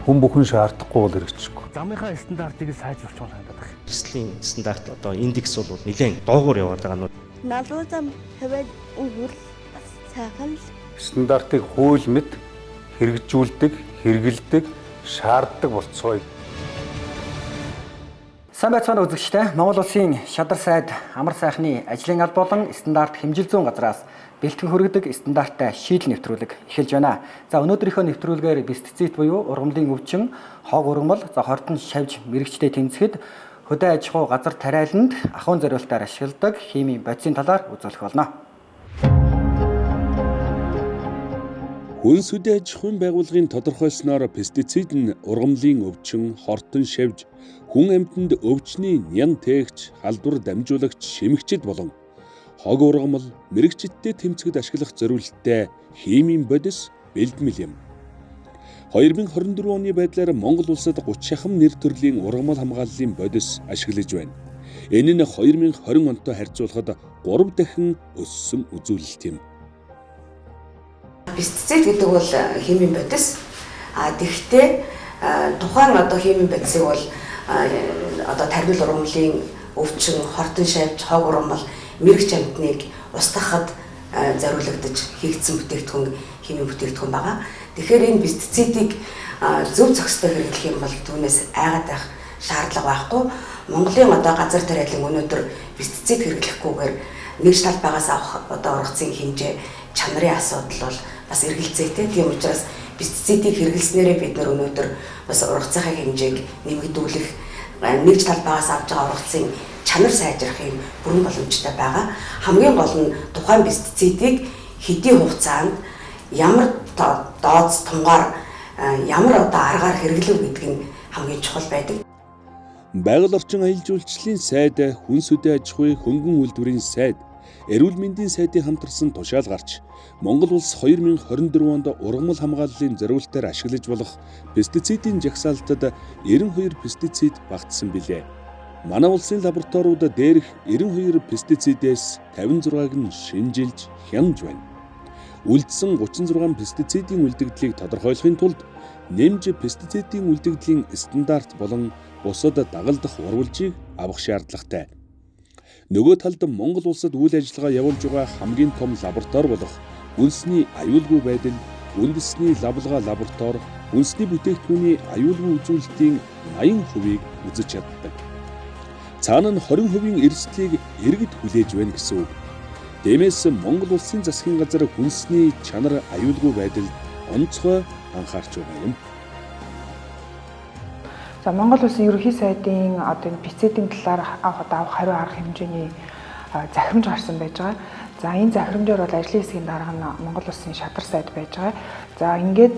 хүн бүхэн шаардахгүй бол хэрэгжихгүй. Замынхаа стандартыг сайжруулах хандаад байна. Төслийн стандарт одоо индекс бол нэлээд доогуур яваад байгаа нь. Налуу зам хэвээр өгвөл сайхан л Стандартыг хууль мэд хэрэгжүүлдэг, хэрэгэлдэг, шаарддаг болцгоё. Сайн байцгаана үзэгчдээ. Монгол Улсын шадар сайд амар сайхны ажлын алба болон стандарт хэмжил зүүн газраас бэлтгэн хүргэдэг стандарттай шийдэл нэвтрүүлэг эхэлж байна. За өнөөдрийнхөө нэвтрүүлгээр пестицид буюу ургамлын өвчин, хог ургамал, хортон шавж мэрэгчтэй тэмцэхэд хөдөө аж ахуй газар тариаланд ахуйн зориултаар ашигладаг химийн бодисын талаар үзүүлэх болно. Хүнс хөдөө аж ахуйн байгууллагын тодорхойлсноор пестицид нь ургамлын өвчин, хортон шавж, хүн амьтанд өвчний нян тээгч, халдвар дамжуулагч, шимэгчд болон хог ургамал, мэрэгчдтэй тэмцэхэд ашиглах зорилттой химийн бодис бэлтгэл юм. 2024 оны байдлаар Монгол улсад 30 шахам нэр төрлийн ургамал хамгааллын бодис ашиглаж байна. Энэ нь 2020 онтой харьцуулахад 3 дахин өссөн үзүүлэлт юм. Пестицид гэдэг бол химийн бодис. Тэгэхдээ тухайн химийн бодисыг бол тархил ургамлын өвчин, хортон шавж, хог ургамал, мэрэгч амьтныг устгахад зориулагдаж хийгдсэн бүтээгдэхүүн химийн бүтээгдэхүүн байгаа. Тэгэхээр энэ пестицидыг зөв зохистой хэрэглэх юм бол түүнээс айгаад байх шаардлага байхгүй. Монголын газар тариалан өнөөдөр пестицид хэрэглэхгүйгээр нэгж талбайгаас авах ургацын хэмжээ, чанарын асуудал бол бас эргэлзээтэй. Тийм учраас пестицидийг хэрэглэснээрээ бид нар өнөөдөр бас ургацын хэмжээг нэмэгдүүлэх, нэгж талбайгаас авж байгаа ургацын чанар сайжрах юм бүрэн боломжтой байгаа. Хамгийн гол нь тухайн пестицидийг хэдийн хугацаанд ямар дооц тунгаар ямар аргаар хэрэглэв гэдэг нь хамгийн чухал байдаг. Байгаль орчин аялал жуулчлалын сайд, хүнс хөдөө аж ахуй хөнгөн үйлдвэрийн сайд, эрүүл мэндийн сайдын хамтарсан тушаал гарч Монгол улс 2024 онд ургамал хамгааллын зориултаар ашиглаж болох пестицидийн жагсаалтад 92 пестицид багтсан билээ. Манай улсын лабораториуд дээрх 92 пестицидээс 56-г нь шинжилж хянаж байна. Үлдсэн 36 пестицидийн үлдэгдлийг тодорхойлохын тулд нэмж пестицидийн үлдэгдлийн стандарт болон бусад дагалдах урвалжийг авах шаардлагатай. Нөгөө талд Монгол улсад үйл ажиллагаа явуулж байгаа хамгийн том лаборатори болох үндэсний аюулгүй байдал, үндэсний лавлгаа лаборатори, үндэсний бүтээгдэхүүний аюулгүй үзүүлэлтийн 80%-ийг үзэж чаддаг. Цаана нь 20% эрсдлийг иргэд хүлээж байна гэсэн үг. Тиймээс Монгол улсын засгийн газар хүнсний чанар аюулгүй байдалд онцгой анхаарч байгаа юм. За Монгол улсын ерөнхий сайдын энэ пестицидийн талаар авах хариу арга хэмжээний захирамж гарсан байж байгаа. За энэ захирамжаар бол ажлын хэсгийн дарга нь Монгол улсын шадар сайд байж байгаа. За ингээд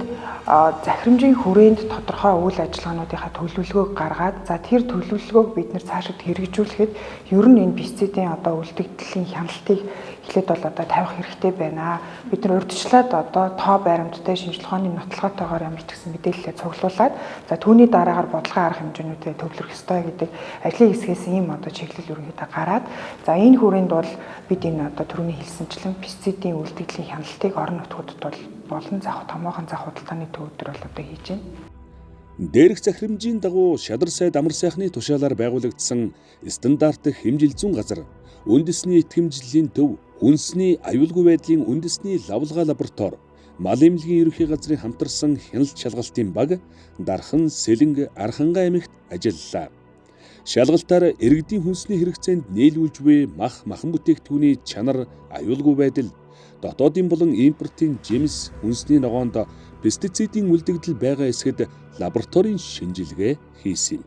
захирамжийн хүрээнд тодорхой үйл ажиллагаануудынхаа төлөвлөгөөг гаргаад за тэр төлөвлөгөөг бид нэр цаашид хэрэгжүүлэхэд ер нь энэ пестицидийн үлдэгдлийн хяналтыг эхлээд бол тавих хэрэгтэй байна. Бид нар урьдчилаад тоо баримттай шинжилгээ ухааны нотолгоотойгоор ямар ч гэсэн мэдээлэлээ цуглуулад за түүний дараагаар бодлогын арга хэмжээнүүдэд төвлөрөх ёстой гэдэг ажлын хэсгээс ийм чиглэл ерөнхийдөө гараад за энэ хүрээнд бол бид энэ түрүүний хэлсэнчлэн пестицидийн үлдэгдлийн хяналтыг орон нутгуудад болон томоохон зах худалдааны төвөдөр бол хийж байна. Дээрх захирамжийн дагуу шадар сайд амар сайхны тушаалаар байгуулагдсан стандарт хэмжил зүүн газар, үндэсний итгэмжлэлийн төв, хүнсний аюулгүй байдлын үндэсний лавлгаа лаборатори, мал эмнэлгийн ерөнхий газрын хамтарсан хяналт шалгалтын баг Дархан, Сэлэнг, Архангай аймагт ажиллалаа. Шалгалтаар иргэдийн хүнсний хэрэгцээнд нийлүүлж буй махан бүтээгдэхүүний чанар аюулгүй байдал, дотоодын болон импортын жимс хүнсний ногоонд пестицидийн үлдэгдэл байгаа эсгэд лабораторийн шинжилгээ хийсэн юм.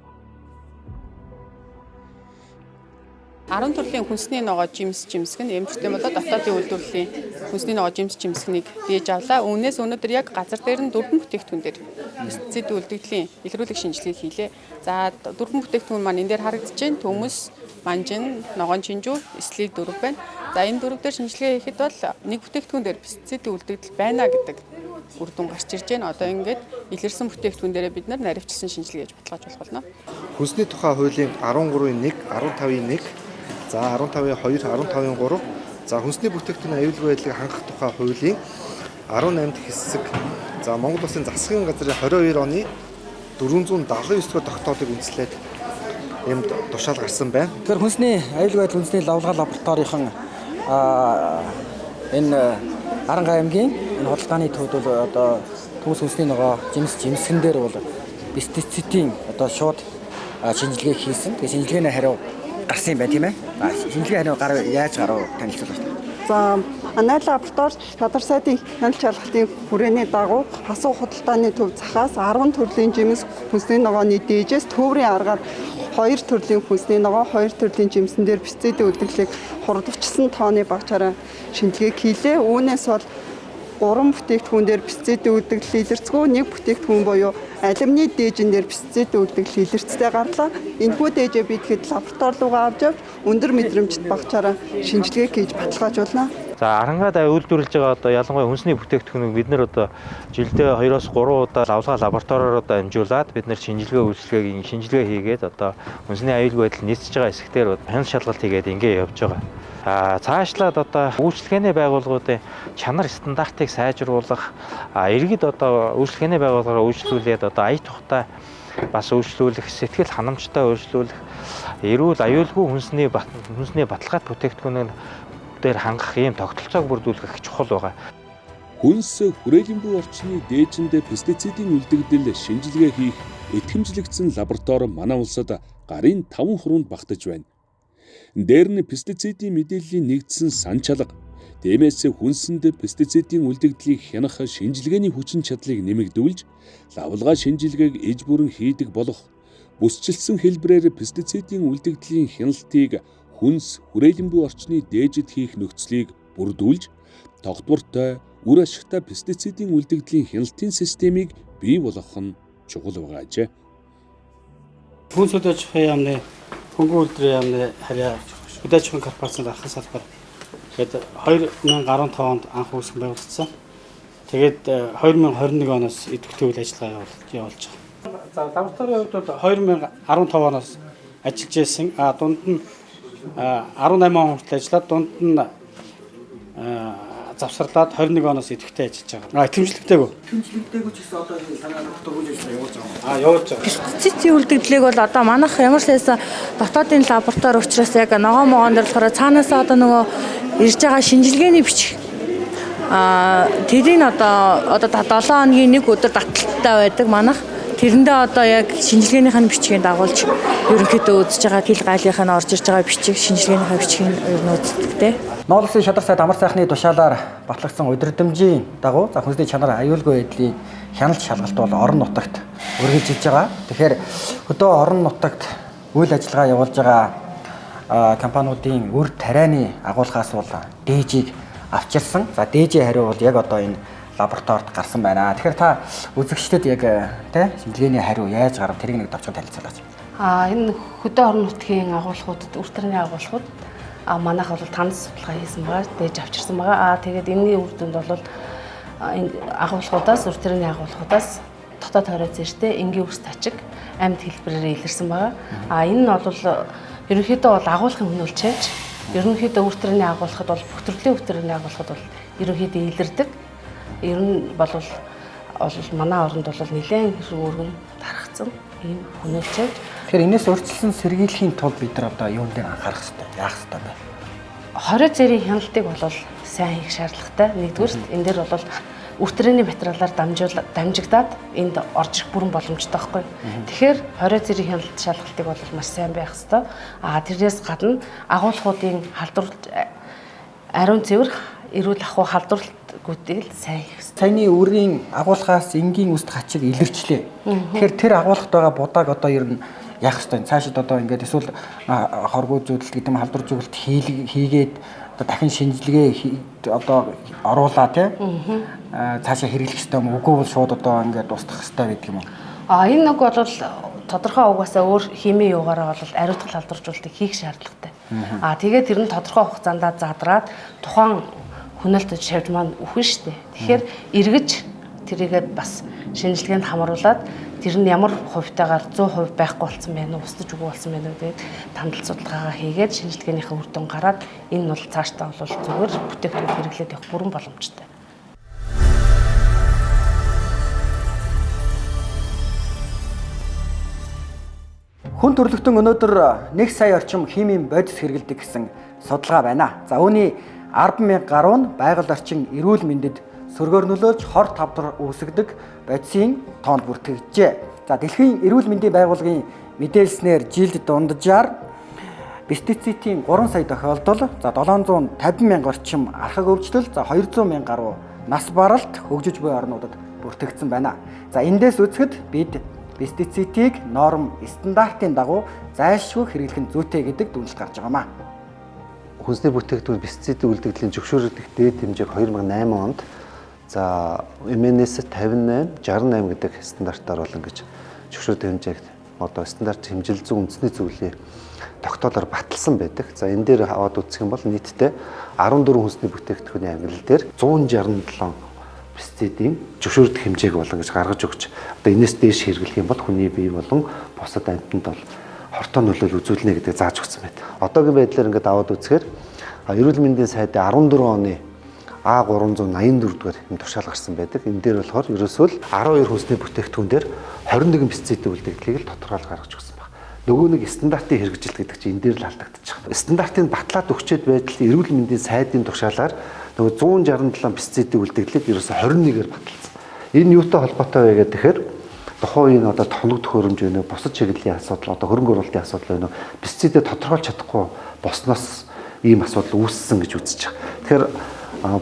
10 төрлийн хүнсний ногоо жимсг нь эмчтэй болоод дотоодын үйлдвэрлэлийн хүнсний ногоо жимсгийг дээж авлаа. Үүнээс өнөөдөр яг газар дээр нь 4 бүтээгдэхүүн дээр пестицид үлдэгдлийн илрүүлэг шинжилгээг хийлээ. За 4 бүтээгдэхүүн маань энэ дээр харагдаж байна. Төмөс, манжин, ногоон чинжүү, эслийг 4 байна. За энэ 4 дээр шинжилгээ хийхэд бол нэг бүтээгдэхүүн дээр пестицидийн үлдэгдэл байна гэдэг үр дүн гарч ирж байна. Одоо ингээд илэрсэн бүтээгдэхүүн дээрээ бид нар наривчлсан шинжилгээ хийж баталгааж болох болно. Хүнсний тухай хуулийн 13-1, 15-1, за 15-2, 15-3, за хүнсний бүтээгдэхүүн аюулгүй байдлыг хангах тухай хуулийн 18 дахь хэсэг, за Монгол Улсын засгийн газрын 22 оны 479 дэх тогтоолыг үндэслээд юмд тушаал гарсан байна. Тэгэхээр хүнсний аюулгүй байдал үндэсний лавлгаа лабораторийн энэ Аранга аймгийн энэ худалдааны төвд бол одоо түүс хүнсний ногоо жимсгэн дээр бол пестицидийн одоо шууд шинжилгээ хийсэн. Тэгээ шинжилгээний хариу гарсан юм байна тийм ээ. Шинжилгээ хариу яаж гарав танилцуулах. За манай лаборатори шадар сайдын хяналт шалгалтын хүрээний дагуу хасуу худалдааны төв захаас 10 төрлийн жимс хүнсний ногооны дээжээс төврийн аргаар 2 төрлийн хүнсний ногоо 2 төрлийн жимсэн дээр пестицидийн үлдэглэлийг хурдвчсан тооны багцаараа шинжилгээг хийлээ. Үүнээс бол 3 бүтээгдэхүүн дээр пестицидийн үлдэгдэл илэрцгүй, 1 бүтээгдэхүүн буюу алюминий дээжин дээр пестицидийн үлдэгдэл илэрцтэй гарлаа. Энэхүү дээжээ бид хэд лаборатори руугаа авч явж өндөр мэдрэмжтэй багцаараа шинжилгээ хийж баталгаажуулнаа. За Арангаад үйлдвэрлэж байгаа одоо ялангуяа хүнсний бүтээгдэхүүнийг бид нэр одоо жилдээ 2-3 удаа лавлгаа лабораториор одоо амжуулаад бид нэр шинжилгээ хийгээд одоо хүнсний аюулгүй байдал нийцэж байгаа хэсгээр хяналт шалгалт хийгээд ингэ явж байгаа. Цаашлаад одоо үйлчлэгээний байгууллагуудын чанар стандартыг сайжруулах, иргэд одоо үйлчлэгээний байгууллагаараа үйлчлүүлээд одоо ая тухтай бас үйлчлүүлэх, сэтгэл ханамжтай үйлчлүүлэх, эрүүл аюулгүй хүнсний баталгаат бүтээгдэхүүнээр хангах ийм тогтолцоог бүрдүүлэх чухал байгаа. Хүнс хүрээлэн буй орчны дээжинд пестицидийн үлдэгдэл шинжилгээ хийх итгэмжлэгдсэн лаборатори манай улсад гарын 5 хуруунд багтаж байна. Дээр нь пестицидийн мэдээллийн нэгдсэн сан чалга, тиймээс хүнсэнд пестицидийн үлдэгдлийг хянах шинжилгээний хүчин чадлыг нэмэгдүүлж, лавлгаа шинжилгээг иж бүрэн хийдэг болох бүсчилсэн хэлбэрээр пестицидийн үлдэгдлийн хяналтыг хүнс хүрээлэн буй орчны дээжид хийх нөхцөлийг бүрдүүлж, тогтвортой, үр ашигтай пестицидийн үлдэгдлийн хяналтын системийг бий болгох нь чухал байгаа ажээ. Хүнс үдэ аж ахуйн яамны хөнгөн үйлдвэрийн яамны харьяа үдэ аж ахуйн корпорацийн ахын салбар тэгээд 2015 онд анх үүсгэн байгуулагдсан. Тэгээд 2021 оноос идэвхтэй үйл ажиллагаа явуулж байгаа. За лабораторийн хувьд бол 2015 оноос ажиллаж байсан. Дунд нь 18 он хүртэл ажиллаад дунд нь завсарлаад 21 оноос идэвхтэй ажиллаж байгаа. Итгэмжлэгтэйгөө. Итгэмжлэгтэйгөө ч гэсэн одоо энэ санаа дотор үйл ажиллагаа явуулж байгаа. Явуулж байгаа. Пестицидийн үлдэгдлийг бол одоо манайх ямар ч байсан дотоодын лаборатори учраас яг ногоо могоон дээр болохоор цаанаасаа одоо нөгөө ирж байгаа шинжилгээний бичих тэрийг одоо 7 хоногийн 1 өдөр таталттай байдаг манайх. Тэрэндээ одоо яг шинжилгээнийх нь бичгийг дагуулж ерөнхийдөө үзэж байгаа хил гайлынх нь орж ирж байгаа бичиг шинжилгээнийхээ бичгийг ер нь үздэг. Монгол Улсын шадар сайд амар сайхны тушаалаар батлагдсан удирдамжийн дагуу хүнсний чанар аюулгүй байдлын хяналт шалгалт бол орон нутагт үргэлжилж байгаа. Тэгэхээр хөдөө орон нутагт үйл ажиллагаа явуулж байгаа компаниудын үр тарианы агуулгаас бол дээжийг авчирсан. За дээжийн хариу бол яг одоо энэ лабораторид гарсан байна. Тэгэхээр та үзэгчдэд яг шинжилгээний хариу яаж гарав тэрийг нэг товчхон танилцуулаач. Энэ хөдөө орон нутгийн агуулгуудад үр тарианы агуулгууд манайх бол танаас судалгаа хийсэн байгаа, дээж авчирсан байгаа. Тэгээд энэний үр дүнд бол энэ агуулгуудаас үр тарианы агуулгуудаас дотоод хорой зэртэй энгийн үс тачиг амьд хэлбэрээр илэрсэн байгаа. Энэ нь бол ерөнхийдөө бол агуулгын хөнөөлчээж ерөнхийдөө үр тарианы агуулгад бол бүх төрлийн үр тарианы агуулгад бол ерөнхийдөө илэрдэг. Ер нь бол манай оронд бол нэлээд хэрэг өргөн тархацсан ийм хөнөөлчөөд. Тэгэхээр энэс урьдчилан сэргийлэхийн тулд бид нар одоо юун дээр анхаарах хэрэгтэй, яах хэрэгтэй бэ? Хорой зээрийн хяналтыг бол сайн хийх шаардлагатай. Нэгдүгээр энэ дээр бол үр тарианы материалаар дамжигдаад энд орж ирэх бүрэн боломжтой байхгүй. Тэгэхээр хорой зээрийн хяналт шалгалтыг бол маш сайн байх хэрэгтэй. Тэрнээс гадна агуулгуудын халдварлт ариун цэвэр эрүүл ахуй халдварлтгуудыг сайн хийх хэрэгтэй. Саяны үрийн агуулгаас энгийн үст хачиг илэрчлээ. Тэгэхээр тэр агуулгад байгаа будааг одоо ер нь яах ёстой. Цаашид одоо ингээд эсвэл хоргоо зүйдэлт гэдэг юм халдвар зүгэлт хийгээд одоо дахин шинжилгээ одоо оруулаа тий. Цаашаа хэрэглэх ёстой юм. Үгүй бол шууд одоо ингээд устгах ёстой гэдэг юм уу? Энэ нэг бол тодорхой угаасаа өөр химийн юугаараа бол ариутгал халдваржуулалтыг хийх шаардлагатай. Тэгээд тэр нь тодорхой хугацаанд задраад тухайн хөнөөлтөд шавж маань үхэн штэ. Тэгэхээр эргэж тэрийгээ бас шинжилгээнд хамруулад тэр нь ямар хувьтайгаар 100% байхгүй болсон байна уу, устж үгүй болсон байна уу гэдэг тандал судалгаагаа хийгээд шинжилгээнийхээ үр дүн гараад энэ нь бол цаашдаа бол зүгээр бүтээгдэхүүн хэрэглээд явах бүрэн боломжтой. Хүн төрөлхтөн өнөөдөр 1 сая орчим химийн бодис хэрэглэдэг гэсэн судалгаа байна. За үүний 10,000 гаруй нь байгаль орчин эрүүл мэндэд сөргөөр нөлөөлж хор тавдар үүсгдэг бодисын тоонд бүртгэжээ. За дэлхийн эрүүл мэндийн байгууллагын мэдээлснээр жилд дунджаар пестицидийн 3 сая тохиолдол, за 750,000 орчим архаг өвчлөл, за 200,000 гаруй нас баралт хөгжиж буй орнуудад бүртгэгдсэн байна. За эндээс үзэхэд бид пестицидийг норм стандартын дагуу зайлшгүй хэрэглэх нь зүйтэй гэдэг дүгнэлт гарч байгаамаа. Хүнсний бүтээгдэхүүн пестицидийн үлдэгдлийн зөвшөөрөгдөх дээд хэмжээг 2008 онд за MNS 58 68 гэдэг стандартаар бол ингэж зөвшөөрөгдөх хэмжээг одоо стандарт хэмжил зүйн үндэсний зөвлөлийн тогтоолоор баталсан байдаг. За энэ дээр аваад үзэх юм бол нийтдээ 14 хүнсний бүтээгдэхүүний ангилал дээр 167 пестицидийн зөвшөөрөгдөх хэмжээг болон гэж гаргаж өгч одоо энэс дээш хэрэглэх юм бол хүний бие болон бусад амьтанд бол хортой нөлөөлөл үзүүлнэ гэдэг зааж өгсөн байна. Одоогийн байдлаар ингээд аваад үзэхээр эрүүл мэндийн сайдын 14 оны А384 дугаар юм тушаал гарсан байдаг. Энэ дээр болохоор ерөөсөө л 12 хүнсний бүтээгдэхүүн дээр 21 пестицидийн үлдэгдлийг л тодорхойлж гаргаж өгсөн байна. Нөгөө нэг стандартын хэрэгжилт гэдэг чинь энэ дээр л алдагдчих. Стандартыг батлаад өгчээд байтал эрүүл мэндийн сайдын тушаалаар нөгөө 167 пестицидийн үлдэгдлийг ерөөсөө 21-ээр баталсан. Энэ юутай холбоотой вэ гэхээр тухайн энэ одоо тоног төхөөрөмж вэ нэ бусад чиглэлийн асуудал одоо хөрөнгө оруулалтын асуудал вэ нэ пестицидээ тодорхойлж чадахгүй босноос ийм асуудал үүссэн гэж үзэж байгаа. Тэгэхээр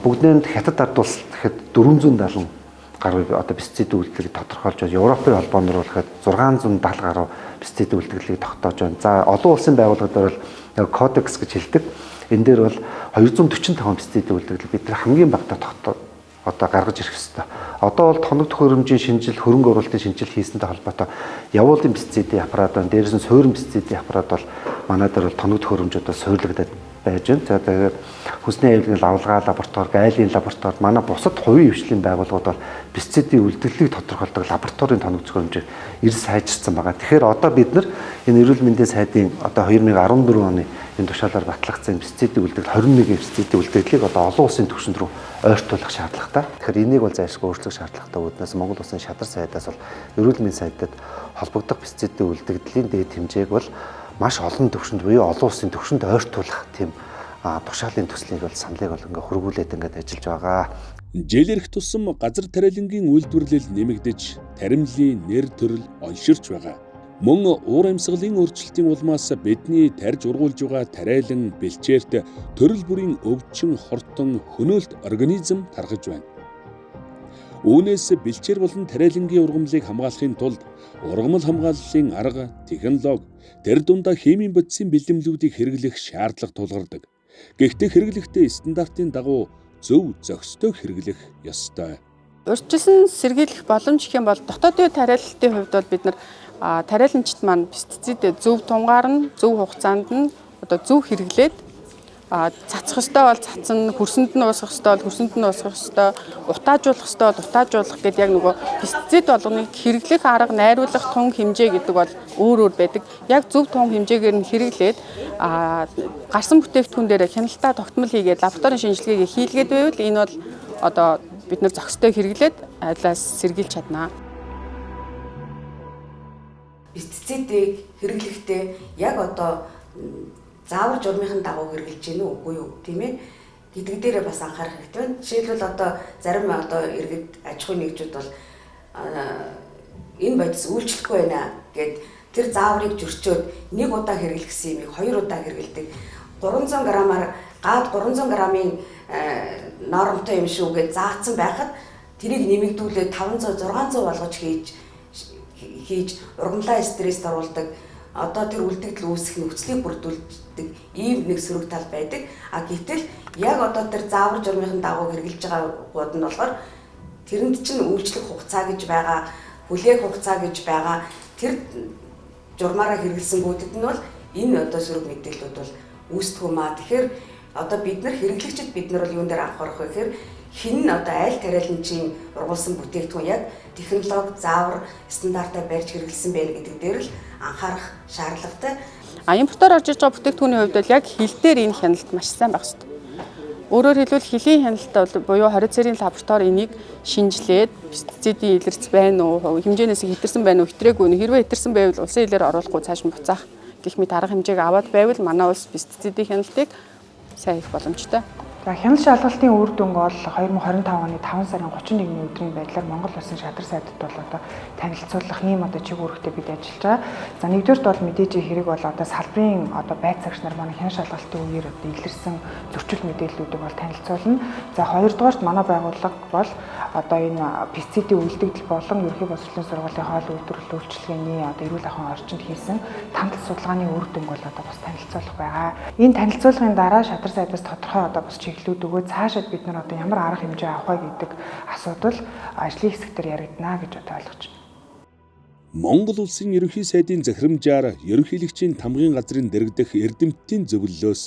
бүгднээнд хятад ард улс гэхэд 470 гаруй одоо пестицидийн үлдэлийг тодорхойлж байна. Европын холбооноор бол гэхэд 670 гаруй пестицидийн үлдэлийг тогтоож байна. За олон улсын байгууллагууд бол кодекс гэж хэлдэг. Энэ дээр бол 245 пестицидийн үлдэлийг бид нар хамгийн багадаа одоо гаргаж ирэх ёстой. Одоо бол тоног төхөөрөмжийн шинжил, хөрөнгө оруулалтын шинжил хийсэнтэй холбоотой явуулын пестицидийн аппарат байна. Дээрээс нь суурин пестицидийн аппарат бол манай дээр бол тоног төхөөрөмжөд суйрлагдаад байж байна. За тэгээд хүнсний аюулгүй лавлгаа лаборатори, гайлын лаборатори, манай бусад хувийн хвшлийн байгууллагууд бол пестицидийн үлдэлтийг тодорхойлдог лабораторийн тоног төхөөрөмжийг эрс сайжирсан байгаа. Тэгэхээр одоо бид нар энэ эрүүл мэндийн сайдын одоо 2014 оны энэ тушаалаар батлагдсан пестицидийн үлдэгдэл 21 пестицидийн үлдэгдлийг одоо олон улсын түвшинд рүү ойртуулах шаардлагатай. Тэгэхээр энийг бол зайлшгүй өөрчлөх шаардлагатай үүднээс Монгол улсын шадар сайдаас бол эрүүл мэндийн сайдад холбогдох пестицидийн үлдэгдлийн дээд хэмжээг бол маш олон түвшинд буюу олон улсын түвшинд ойртуулах тийм тушаалын төслийг бол саналыг бол ингээ хөргүүлээд ингээд ажиллаж байгаа. Жээлэрх тусам газар тариалангийн үйлдвэрлэл нэмэгдэж, таримлын нэр төрөл онширч байгаа. Мөн уур амьсгалын өөрчлөлтийн улмаас бидний тарьж ургуулж байгаа тариалан бэлчээрт төрөл бүрийн өвчин, хортон, хөнөөлт организм тархаж байна. Үүнээс бэлчээр болон тариалангийн ургамлыг хамгаалахын тулд ургамал хамгааллын арга, технологи, тэр дундаа химийн бодисын бэлэмлүүдийг хэрэглэх шаардлага тулгардаг. Гэхдээ хэрэглэхдээ стандартын дагуу зөв зохистой хэрэглэх ёстой. Урьдчилан сэргийлэх боломж гэх юм бол дотоодын тариалалтын хувьд бол бид нар тариаланчид маань пестицид зөв тунгаар нь, зөв хугацаанд нь одоо зөв хэрэглээд цацах ёстой бол цацсан, хөрсөнд нь уусгах ёстой бол хөрсөнд нь уусгах ёстой, утаажуулах ёстой бол утаажуулах гэдэг яг нөгөө пестицид болгоныг хэрэглэх арга, найруулах тун хэмжээ гэдэг бол өөр байдаг. Яг зөв тун хэмжээгээр нь хэрэглээд гарсан бүтээгдэхүүн дээр хяналтаа тогтмол хийгээд лабораторийн шинжилгээгээ хийлгээд байвал энэ бол одоо бид нар зохистой хэрэглээд айлаас сэргийлж чаднаа. Пестицидийг хэрэглэхдээ яг одоо заавар журмынхын дагуу хэрэгжилж гэнэ үгүй юу тийм ээ гэдэг дээрээ бас анхаарах хэрэгтэй байна. Жишээлбэл одоо зарим одоо иргэд аж ахуйн нэгжүүд бол энэ бодис үйлчлэхгүй байна гэд тэр зааврыг зөрчөөд нэг удаа хэрэглэсэн юмыг 2 удаа хэрэгэлдэг. 300 грамаар гад 300 грамын нормтой юм шүү гэж заасан байхад тэрийг нэмэгдүүлээд 500 600 болгож хийж ургамлаа стресст оруулдаг. Одоо тэр үлдэгдэл үүсэх нөхцөлийг бүрдүүлдэг ийм нэг сөрөг тал байдаг. Гэтэл яг одоо тэр заавар журмынхын дагуу хэрэгжилж байгаагууд нь болохоор тэрэнд чинь үйлчлэх хугацаа гэж байгаа, хүлээх хугацаа гэж байгаа. Тэр журмаараа хэрэгэлсэнгүүдэд нь бол энэ одоо сөрөг мэдээлэлүүд бол үүсдэг юм аа. Тэгэхээр одоо бид нар хэрэглэгчид бид нар бол юун дээр анхаарах вэ гэхээр хин одоо аль тариаланчийн ургуулсан бүтээгдэхүүн яг технологи заавар стандартаар барьж хэрэглэсэн байх гэдэг дээр л анхаарах шаардлагатай. Импортоор орж иж байгаа бүтээгдэхүүний хувьд бол яг хил дээр энэ хяналт маш сайн байх хэрэгтэй. Өөрөөр хэлбэл хөлийн хяналттай буюу хорицерийн лаборатори энийг шинжилээд пестицидийн илэрч байна уу, хэмжээнээс хэтэрсэн байна уу, хэтрээгүй нь хэрвээ хэтэрсэн байвал улсын хилээр оруулахгүй цааш нь буцаах гэх мэт арга хэмжээг аваад байвал манай улс пестицидийн хяналтыг сайн хийх боломжтой. За хяналт шалгалтын үр дүн бол 2025 оны 5 сарын 31-ний өдрийн байдлаар Монгол Улсын шадар сайдд бол одоо танилцуулах ийм одоо чиг үүрэгтэй бид ажиллаж байгаа. За нэгдүгээрт бол мэдээж хэрэг бол одоо салбарын одоо байцаагч нар манай хяналт шалгалтын үеэр одоо илэрсэн зөрчил мэдээллүүдийг бол танилцуулна. За хоёрдугаарт манай байгууллага бол одоо энэ пестицидийн үйлдэгдэл болон ерөнхий боловсролын сургуулийн хоол үйлдвэрлэл үйлчилгээний одоо эрүүл ахуйн орчинд хийсэн тандал судалгааны үр дүнг бол одоо бас танилцуулах байгаа. Энэ танилцуулгын дараа шадар сайдаас тодорхой одоо бас чиглэлүүд өгөө цаашаад бид нар одоо ямар арга хэмжээ авах вэ гэдэг асуудал ажлын хэсгээр яригдана гэж одоо ойлгож байна. Монгол улсын ерөнхий сайдын захирамжаар ерөнхийлөгчийн тамгын газрын дэргэдэх эрдэмтдийн зөвлөлөөс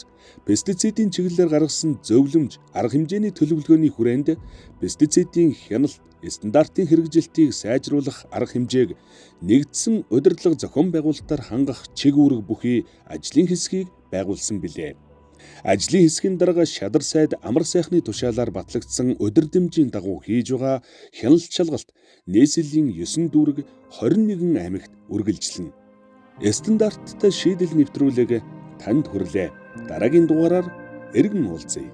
пестицидийн чиглэлээр гаргасан зөвлөмж, арга хэмжээний төлөвлөгөөний хүрээнд пестицидийн хяналт стандартын хэрэгжилтийг сайжруулах арга хэмжээг нэгдсэн удирдлага зохион байгуулалтаар хангах чиг үүрэг бүхий ажлын хэсгийг байгуулсан билээ. Ажлын хэсгийн дарга шадар сайд амар сайхны тушаалаар батлагдсан удирдамжийн дагуу хийж байгаа хяналт шалгалт нийслэлийн 9 дүүрэг 21 аймагт үргэлжилнэ. Стандарттай шийдэл нэвтрүүлэг танд хүрлээ. Дараагийн дугаараар эргэн уулзъя.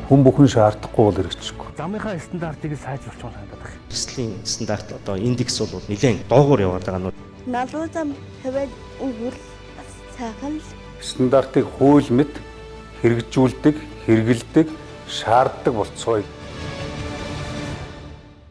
Хүн бүхэн шаардахгүй бол хэрэгжихгүй. Замынхаа стандартыг сайжруулах хандаад байна. Төслийн стандарт одоо индекс бол нэлээд доогуур яваад байгаа нь. Налуу зам хэвээд өгвөл сайхан Стандартыг хууль мэт хэрэгжүүлдэг, хэрэгэлдэг, шаарддаг болцгоё.